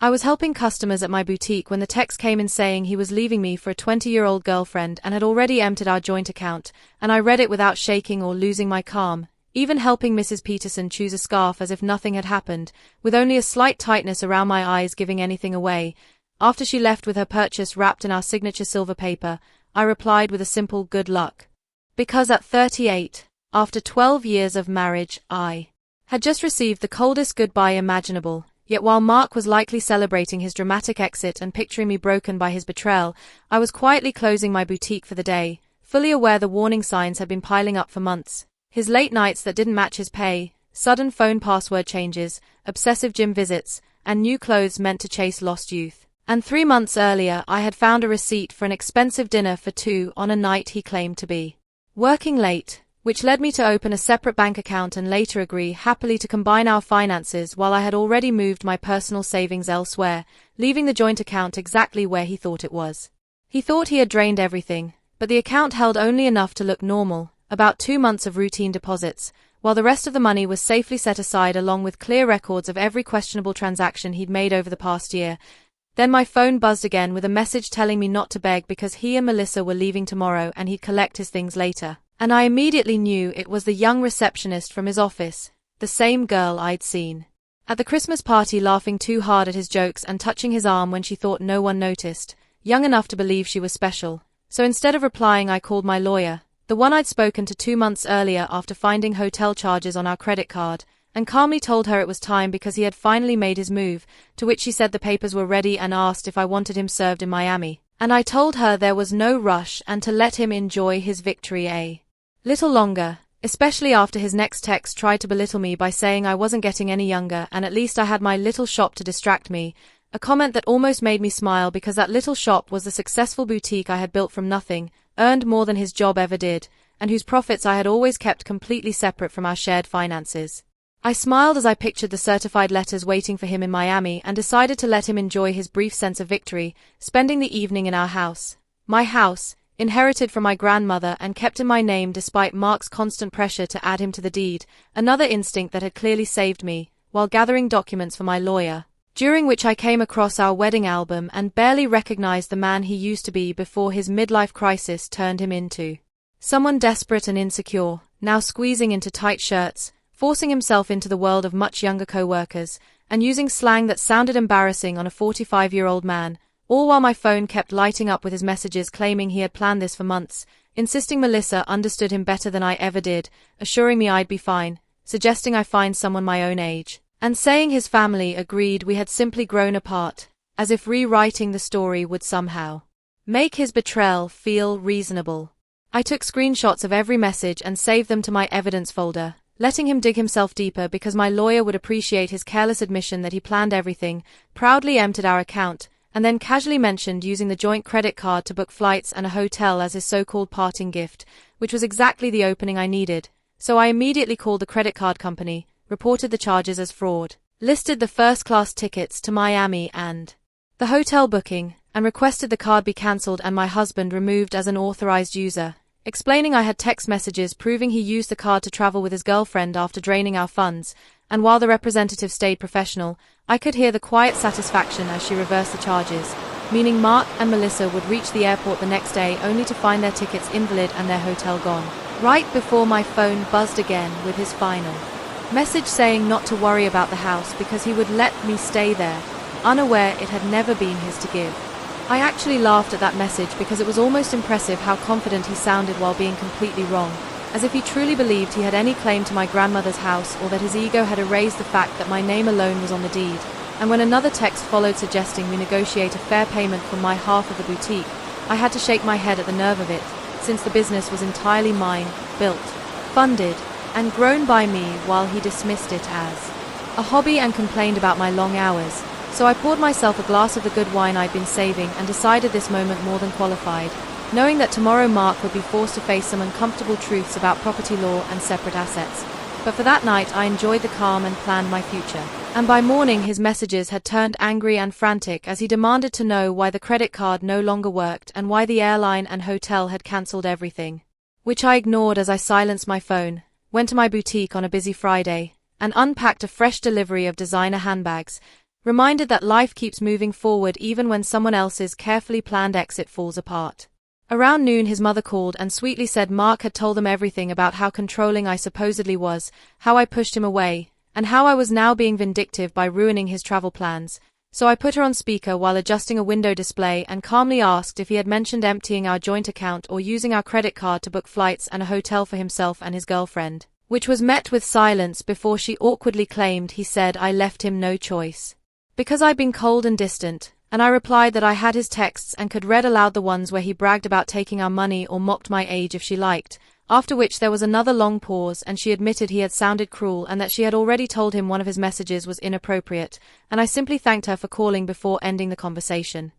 I was helping customers at my boutique when the text came in saying he was leaving me for a 20-year-old girlfriend and had already emptied our joint account, and I read it without shaking or losing my calm, even helping Mrs. Peterson choose a scarf as if nothing had happened, with only a slight tightness around my eyes giving anything away. After she left with her purchase wrapped in our signature silver paper, I replied with a simple good luck. Because at 38, after 12 years of marriage, I had just received the coldest goodbye imaginable. Yet while Mark was likely celebrating his dramatic exit and picturing me broken by his betrayal, I was quietly closing my boutique for the day, fully aware the warning signs had been piling up for months. His late nights that didn't match his pay, sudden phone password changes, obsessive gym visits, and new clothes meant to chase lost youth. And 3 months earlier I had found a receipt for an expensive dinner for two on a night he claimed to be working late, which led me to open a separate bank account and later agree happily to combine our finances while I had already moved my personal savings elsewhere, leaving the joint account exactly where he thought it was. He thought he had drained everything, but the account held only enough to look normal, about 2 months of routine deposits, while the rest of the money was safely set aside along with clear records of every questionable transaction he'd made over the past year. Then my phone buzzed again with a message telling me not to beg because he and Melissa were leaving tomorrow and he'd collect his things later. And I immediately knew it was the young receptionist from his office, the same girl I'd seen at the Christmas party laughing too hard at his jokes and touching his arm when she thought no one noticed, young enough to believe she was special. So instead of replying I called my lawyer, the one I'd spoken to 2 months earlier after finding hotel charges on our credit card, and calmly told her it was time because he had finally made his move, to which she said the papers were ready and asked if I wanted him served in Miami. And I told her there was no rush and to let him enjoy his victory a little longer, especially after his next text tried to belittle me by saying I wasn't getting any younger and at least I had my little shop to distract me, a comment that almost made me smile because that little shop was the successful boutique I had built from nothing, earned more than his job ever did, and whose profits I had always kept completely separate from our shared finances. I smiled as I pictured the certified letters waiting for him in Miami and decided to let him enjoy his brief sense of victory, spending the evening in our house. My house, inherited from my grandmother and kept in my name despite Mark's constant pressure to add him to the deed, another instinct that had clearly saved me, while gathering documents for my lawyer, during which I came across our wedding album and barely recognized the man he used to be before his midlife crisis turned him into someone desperate and insecure, now squeezing into tight shirts, forcing himself into the world of much younger co-workers, and using slang that sounded embarrassing on a 45-year-old man, all while my phone kept lighting up with his messages claiming he had planned this for months, insisting Melissa understood him better than I ever did, assuring me I'd be fine, suggesting I find someone my own age, and saying his family agreed we had simply grown apart, as if rewriting the story would somehow make his betrayal feel reasonable. I took screenshots of every message and saved them to my evidence folder, letting him dig himself deeper because my lawyer would appreciate his careless admission that he planned everything, proudly emptied our account, and then casually mentioned using the joint credit card to book flights and a hotel as his so-called parting gift, which was exactly the opening I needed. So I immediately called the credit card company, reported the charges as fraud, listed the first-class tickets to Miami and the hotel booking, and requested the card be cancelled and my husband removed as an authorized user, explaining I had text messages proving he used the card to travel with his girlfriend after draining our funds, and while the representative stayed professional, I could hear the quiet satisfaction as she reversed the charges, meaning Mark and Melissa would reach the airport the next day only to find their tickets invalid and their hotel gone. Right before my phone buzzed again with his final message saying not to worry about the house because he would let me stay there, unaware it had never been his to give. I actually laughed at that message because it was almost impressive how confident he sounded while being completely wrong, as if he truly believed he had any claim to my grandmother's house or that his ego had erased the fact that my name alone was on the deed. And when another text followed suggesting we negotiate a fair payment for my half of the boutique, I had to shake my head at the nerve of it, since the business was entirely mine, built, funded, and grown by me while he dismissed it as a hobby and complained about my long hours. So I poured myself a glass of the good wine I'd been saving and decided this moment more than qualified, knowing that tomorrow Mark would be forced to face some uncomfortable truths about property law and separate assets. But for that night I enjoyed the calm and planned my future. And by morning his messages had turned angry and frantic as he demanded to know why the credit card no longer worked and why the airline and hotel had cancelled everything, which I ignored as I silenced my phone, went to my boutique on a busy Friday, and unpacked a fresh delivery of designer handbags, reminded that life keeps moving forward even when someone else's carefully planned exit falls apart. Around noon his mother called and sweetly said Mark had told them everything about how controlling I supposedly was, how I pushed him away, and how I was now being vindictive by ruining his travel plans. So I put her on speaker while adjusting a window display and calmly asked if he had mentioned emptying our joint account or using our credit card to book flights and a hotel for himself and his girlfriend, which was met with silence before she awkwardly claimed he said I left him no choice. Because I'd been cold and distant, and I replied that I had his texts and could read aloud the ones where he bragged about taking our money or mocked my age if she liked, after which there was another long pause and she admitted he had sounded cruel and that she had already told him one of his messages was inappropriate, and I simply thanked her for calling before ending the conversation.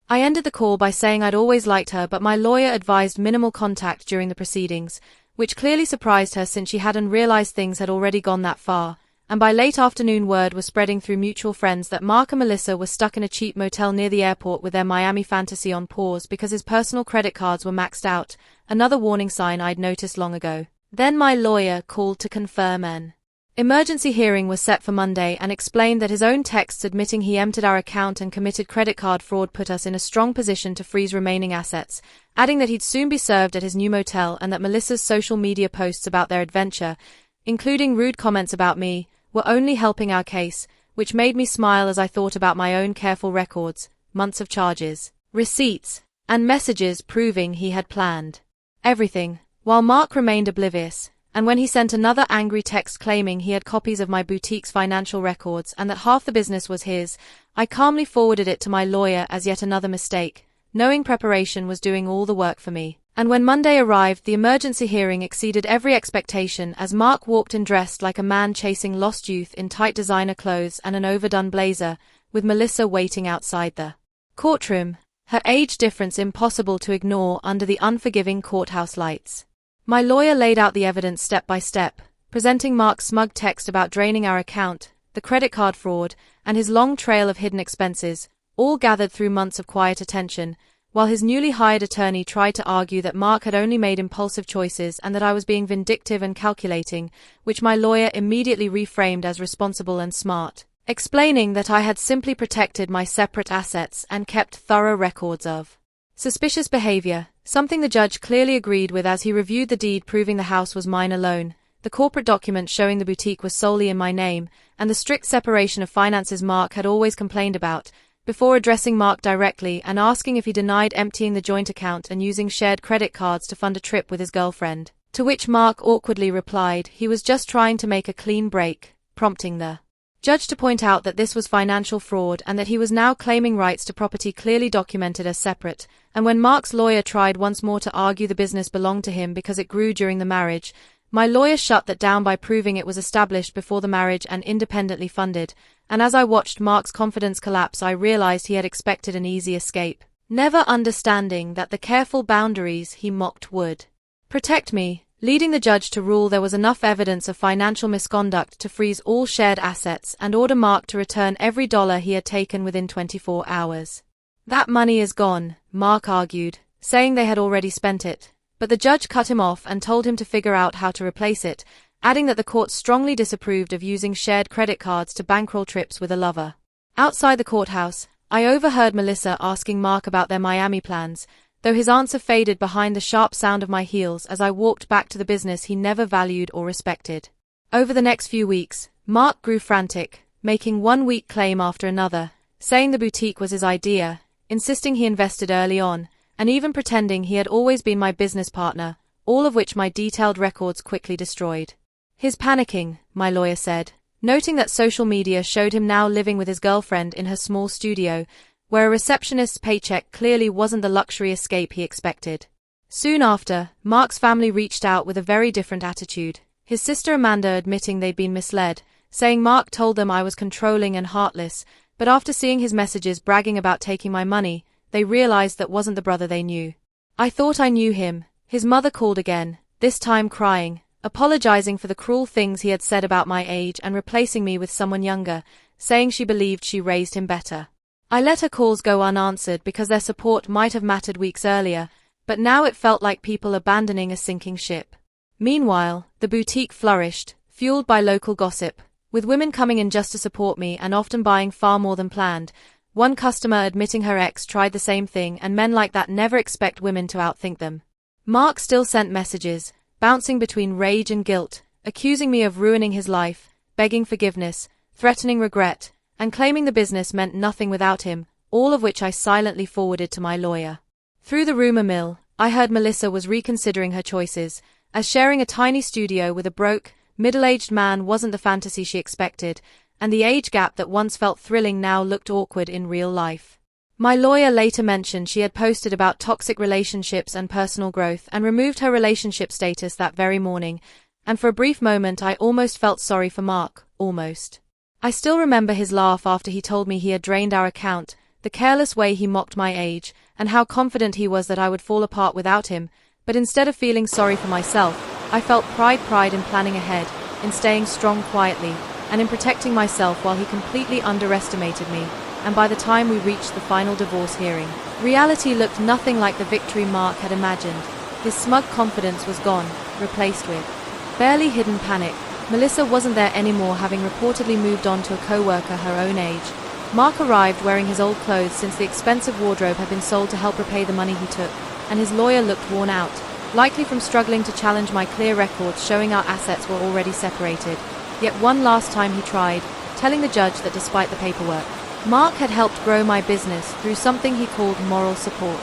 I ended the call by saying I'd always liked her but my lawyer advised minimal contact during the proceedings, which clearly surprised her since she hadn't realized things had already gone that far. And by late afternoon word was spreading through mutual friends that Mark and Melissa were stuck in a cheap motel near the airport with their Miami fantasy on pause because his personal credit cards were maxed out, another warning sign I'd noticed long ago. Then my lawyer called to confirm an emergency hearing was set for Monday and explained that his own texts admitting he emptied our account and committed credit card fraud put us in a strong position to freeze remaining assets, adding that he'd soon be served at his new motel and that Melissa's social media posts about their adventure, including rude comments about me, were only helping our case, which made me smile as I thought about my own careful records, months of charges, receipts, and messages proving he had planned everything, while Mark remained oblivious, and when he sent another angry text claiming he had copies of my boutique's financial records and that half the business was his, I calmly forwarded it to my lawyer as yet another mistake, knowing preparation was doing all the work for me. And when Monday arrived, the emergency hearing exceeded every expectation as Mark walked in dressed like a man chasing lost youth in tight designer clothes and an overdone blazer, with Melissa waiting outside the courtroom, her age difference impossible to ignore under the unforgiving courthouse lights. My lawyer laid out the evidence step by step, presenting Mark's smug text about draining our account, the credit card fraud, and his long trail of hidden expenses, all gathered through months of quiet attention, while his newly hired attorney tried to argue that Mark had only made impulsive choices and that I was being vindictive and calculating, which my lawyer immediately reframed as responsible and smart, explaining that I had simply protected my separate assets and kept thorough records of suspicious behavior, something the judge clearly agreed with as he reviewed the deed proving the house was mine alone, the corporate document showing the boutique was solely in my name, and the strict separation of finances Mark had always complained about, before addressing Mark directly and asking if he denied emptying the joint account and using shared credit cards to fund a trip with his girlfriend, to which Mark awkwardly replied he was just trying to make a clean break, prompting the judge to point out that this was financial fraud and that he was now claiming rights to property clearly documented as separate, and when Mark's lawyer tried once more to argue the business belonged to him because it grew during the marriage, my lawyer shut that down by proving it was established before the marriage and independently funded, and as I watched Mark's confidence collapse I realized he had expected an easy escape, never understanding that the careful boundaries he mocked would protect me, leading the judge to rule there was enough evidence of financial misconduct to freeze all shared assets and order Mark to return every dollar he had taken within 24 hours. That money is gone, Mark argued, saying they had already spent it, but the judge cut him off and told him to figure out how to replace it, adding that the court strongly disapproved of using shared credit cards to bankroll trips with a lover. Outside the courthouse, I overheard Melissa asking Mark about their Miami plans, though his answer faded behind the sharp sound of my heels as I walked back to the business he never valued or respected. Over the next few weeks, Mark grew frantic, making one weak claim after another, saying the boutique was his idea, insisting he invested early on, and even pretending he had always been my business partner, all of which my detailed records quickly destroyed. His panicking, my lawyer said, noting that social media showed him now living with his girlfriend in her small studio, where a receptionist's paycheck clearly wasn't the luxury escape he expected. Soon after, Mark's family reached out with a very different attitude, his sister Amanda admitting they'd been misled, saying Mark told them I was controlling and heartless, but after seeing his messages bragging about taking my money, they realized that wasn't the brother they knew. I thought I knew him. His mother called again, this time crying, apologizing for the cruel things he had said about my age and replacing me with someone younger, saying she believed she raised him better. I let her calls go unanswered because their support might have mattered weeks earlier, but now it felt like people abandoning a sinking ship. Meanwhile, the boutique flourished, fueled by local gossip, with women coming in just to support me and often buying far more than planned. One customer admitting her ex tried the same thing, and men like that never expect women to outthink them. Mark still sent messages, bouncing between rage and guilt, accusing me of ruining his life, begging forgiveness, threatening regret, and claiming the business meant nothing without him, all of which I silently forwarded to my lawyer. Through the rumor mill, I heard Melissa was reconsidering her choices, as sharing a tiny studio with a broke, middle-aged man wasn't the fantasy she expected, and the age gap that once felt thrilling now looked awkward in real life. My lawyer later mentioned she had posted about toxic relationships and personal growth and removed her relationship status that very morning, and for a brief moment I almost felt sorry for Mark, almost. I still remember his laugh after he told me he had drained our account, the careless way he mocked my age, and how confident he was that I would fall apart without him, but instead of feeling sorry for myself, I felt pride in planning ahead, in staying strong quietly, and in protecting myself while he completely underestimated me, and by the time we reached the final divorce hearing, reality looked nothing like the victory Mark had imagined. His smug confidence was gone, replaced with barely hidden panic. Melissa wasn't there anymore, having reportedly moved on to a co-worker her own age. Mark arrived wearing his old clothes since the expensive wardrobe had been sold to help repay the money he took, and his lawyer looked worn out, likely from struggling to challenge my clear records showing our assets were already separated. Yet one last time he tried, telling the judge that despite the paperwork, Mark had helped grow my business through something he called moral support.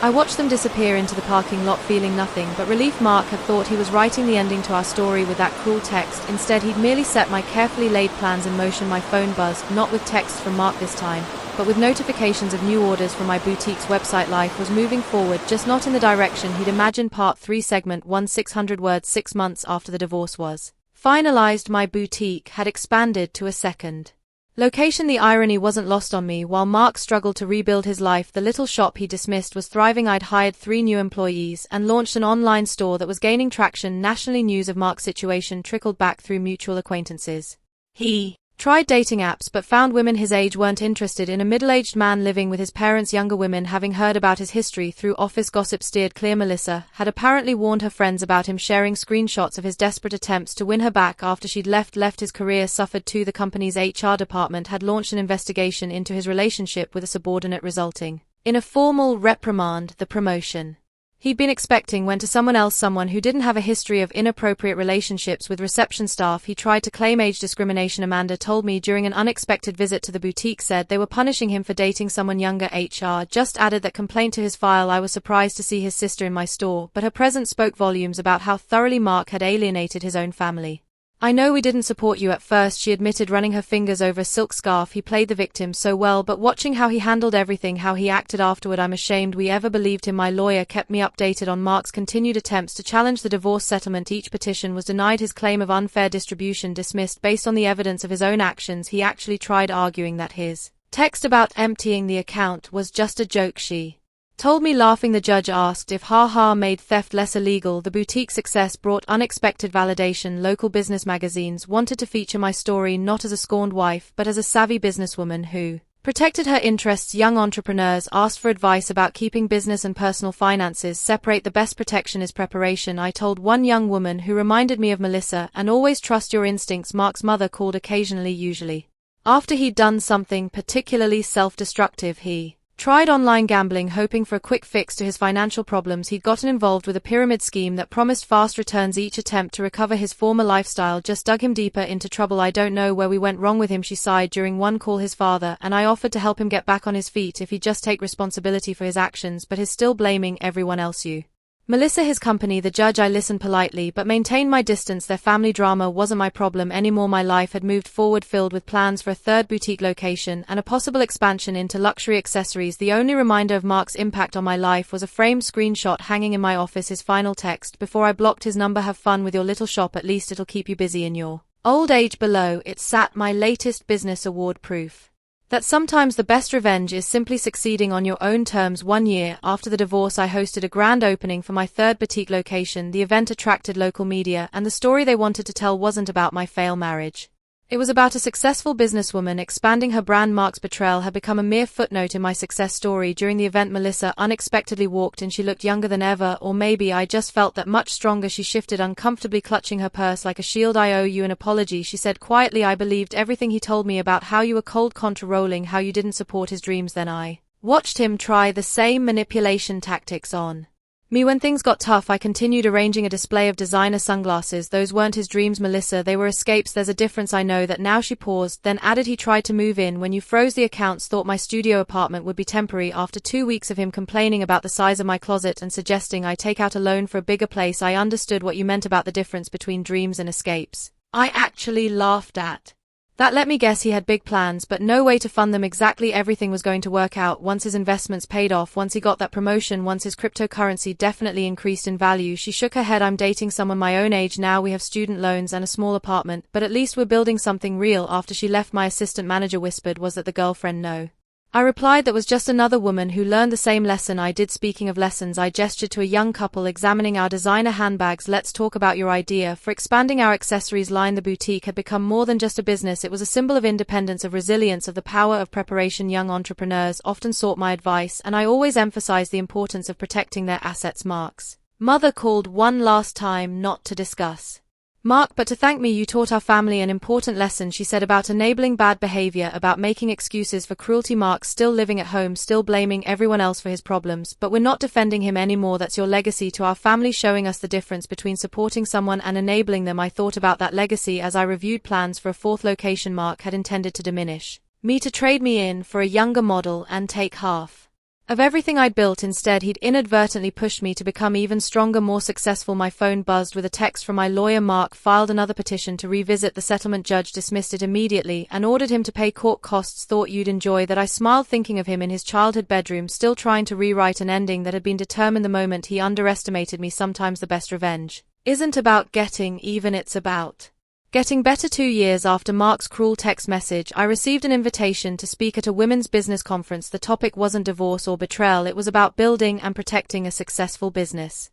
I watched them disappear into the parking lot feeling nothing but relief. Mark had thought he was writing the ending to our story with that cruel text. Instead, he'd merely set my carefully laid plans in motion. My phone buzzed, not with texts from Mark this time, but with notifications of new orders from my boutique's website. Life was moving forward, just not in the direction he'd imagined. Part 3 Segment 1 600 words. 6 months after the divorce was finalized, my boutique had expanded to a second location. The irony wasn't lost on me. While Mark struggled to rebuild his life, the little shop he dismissed was thriving. I'd hired 3 new employees and launched an online store that was gaining traction nationally. News of Mark's situation trickled back through mutual acquaintances. He tried dating apps but found women his age weren't interested in a middle-aged man living with his parents. Younger women, having heard about his history through office gossip, steered clear. Melissa had apparently warned her friends about him, sharing screenshots of his desperate attempts to win her back after she'd left his career suffered too. The company's HR department had launched an investigation into his relationship with a subordinate, resulting in a formal reprimand. The promotion he'd been expecting went to someone else, someone who didn't have a history of inappropriate relationships with reception staff. He tried to claim age discrimination. Amanda told me during an unexpected visit to the boutique said they were punishing him for dating someone younger. HR just added that complaint to his file. I was surprised to see his sister in my store, but her presence spoke volumes about how thoroughly Mark had alienated his own family. I know we didn't support you at first, she admitted, running her fingers over a silk scarf. He played the victim so well, but watching how he handled everything, how he acted afterward, I'm ashamed we ever believed him. My lawyer kept me updated on Mark's continued attempts to challenge the divorce settlement. Each petition was denied, his claim of unfair distribution dismissed based on the evidence of his own actions. He actually tried arguing that his text about emptying the account was just a joke, she told me, laughing. The judge asked if haha made theft less illegal. The boutique's success brought unexpected validation. Local business magazines wanted to feature my story not as a scorned wife but as a savvy businesswoman who protected her interests. Young entrepreneurs asked for advice about keeping business and personal finances separate. The best protection is preparation, I told one young woman who reminded me of Melissa, and always trust your instincts. Mark's mother called occasionally, usually after he'd done something particularly self-destructive. He tried online gambling, hoping for a quick fix to his financial problems. He'd gotten involved with a pyramid scheme that promised fast returns. Each attempt to recover his former lifestyle just dug him deeper into trouble. I don't know where we went wrong with him, she sighed. During one call, his father and I offered to help him get back on his feet if he'd just take responsibility for his actions, but he's still blaming everyone else. You Melissa, his company, the judge. I listened politely but maintained my distance. Their family drama wasn't my problem anymore. My life had moved forward, filled with plans for a third boutique location and a possible expansion into luxury accessories. The only reminder of Mark's impact on my life was a framed screenshot hanging in my office, his final text before I blocked his number: have fun with your little shop, at least it'll keep you busy in your old age. Below it sat my latest business award, proof that sometimes the best revenge is simply succeeding on your own terms. 1 year after the divorce, I hosted a grand opening for my third boutique location. The event attracted local media, and the story they wanted to tell wasn't about my failed marriage. It was about a successful businesswoman expanding her brand. Mark's betrayal had become a mere footnote in my success story. During the event, Melissa unexpectedly walked in. She looked younger than ever, or maybe I just felt that much stronger. She shifted, uncomfortably clutching her purse like a shield. I owe you an apology, she said quietly. I believed everything he told me about how you were cold contra-rolling, how you didn't support his dreams. Then I watched him try the same manipulation tactics on me. When things got tough, I continued arranging a display of designer sunglasses. Those weren't his dreams, Melissa, they were escapes. There's a difference, I know that now. She paused, then added, he tried to move in when you froze the accounts, thought my studio apartment would be temporary. After 2 weeks of him complaining about the size of my closet and suggesting I take out a loan for a bigger place, I understood what you meant about the difference between dreams and escapes. I actually laughed at that. Let me guess, he had big plans, but no way to fund them. Exactly. Everything was going to work out once his investments paid off, once he got that promotion, once his cryptocurrency definitely increased in value. She shook her head. I'm dating someone my own age now. We have student loans and a small apartment, but at least we're building something real. After she left, my assistant manager whispered, was that the girlfriend? No. I replied, that was just another woman who learned the same lesson I did. Speaking of lessons, I gestured to a young couple examining our designer handbags. Let's talk about your idea for expanding our accessories line. The boutique had become more than just a business. It was a symbol of independence, of resilience, of the power of preparation. Young entrepreneurs often sought my advice, and I always emphasized the importance of protecting their assets. Mark's mother called one last time, not to discuss Mark, but to thank me. You taught our family an important lesson, she said, about enabling bad behavior, about making excuses for cruelty. Mark's still living at home, still blaming everyone else for his problems, but we're not defending him anymore. That's your legacy to our family, showing us the difference between supporting someone and enabling them. I thought about that legacy as I reviewed plans for a 4th location. Mark had intended to diminish me, to trade me in for a younger model and take half of everything I'd built. Instead, he'd inadvertently pushed me to become even stronger, more successful. My phone buzzed with a text from my lawyer. Mark filed another petition to revisit the settlement. Judge dismissed it immediately and ordered him to pay court costs. Thought you'd enjoy that. I smiled, thinking of him in his childhood bedroom, still trying to rewrite an ending that had been determined the moment he underestimated me. Sometimes the best revenge isn't about getting even, it's about getting better. 2 years after Mark's cruel text message, I received an invitation to speak at a women's business conference. The topic wasn't divorce or betrayal, it was about building and protecting a successful business.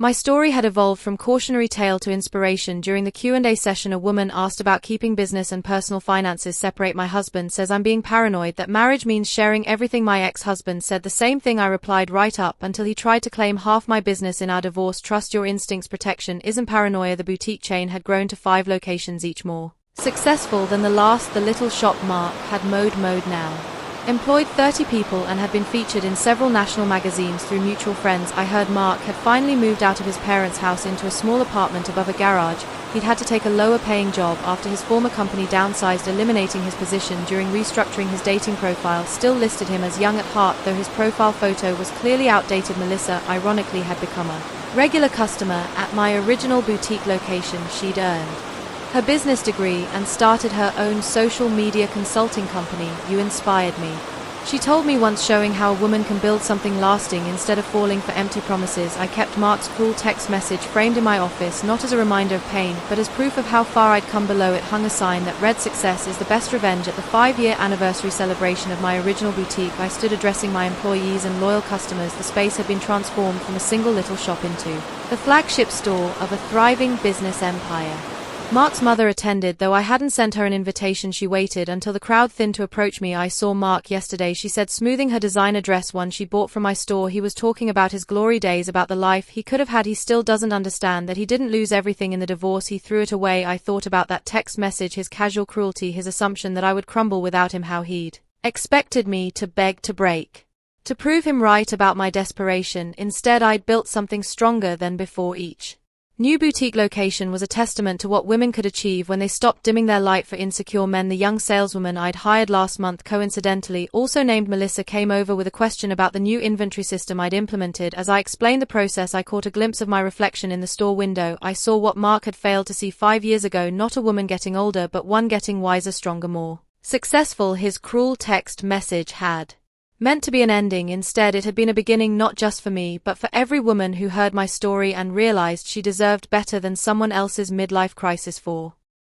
My story had evolved from cautionary tale to inspiration. During the Q&A session, a woman asked about keeping business and personal finances separate. My husband says I'm being paranoid, that marriage means sharing everything. My ex-husband said the same thing. I replied, right up until he tried to claim half my business in our divorce. Trust your instincts, protection isn't paranoia. The boutique chain had grown to 5 locations, each more successful than the last. The little shop Mark had mode now employed 30 people and had been featured in several national magazines. Through mutual friends, I heard Mark had finally moved out of his parents' house into a small apartment above a garage. He'd had to take a lower-paying job after his former company downsized, eliminating his position. During restructuring, his dating profile still listed him as young at heart, though his profile photo was clearly outdated. Melissa, ironically, had become a regular customer at my original boutique location. She'd earned her business degree and started her own social media consulting company. You inspired me, she told me once, showing how a woman can build something lasting instead of falling for empty promises. I kept Mark's cruel text message framed in my office, not as a reminder of pain, but as proof of how far I'd come. Below it hung a sign that read, success is the best revenge. At the 5-year anniversary celebration of my original boutique, I stood addressing my employees and loyal customers. The space had been transformed from a single little shop into the flagship store of a thriving business empire. Mark's mother attended, though I hadn't sent her an invitation. She waited until the crowd thinned to approach me. I saw Mark yesterday, she said, smoothing her designer dress, one she bought from my store. He was talking about his glory days, about the life he could have had. He still doesn't understand that he didn't lose everything in the divorce. He threw it away. I thought about that text message, his casual cruelty, his assumption that I would crumble without him, how he'd expected me to beg, to break, to prove him right about my desperation. Instead, I'd built something stronger than before. Each new boutique location was a testament to what women could achieve when they stopped dimming their light for insecure men. The young saleswoman I'd hired last month, coincidentally also named Melissa, came over with a question about the new inventory system I'd implemented. As I explained the process, I caught a glimpse of my reflection in the store window. I saw what Mark had failed to see 5 years ago, not a woman getting older, but one getting wiser, stronger, more successful. His cruel text message had meant to be an ending. Instead, it had been a beginning, not just for me, but for every woman who heard my story and realized she deserved better than someone else's midlife crisis for.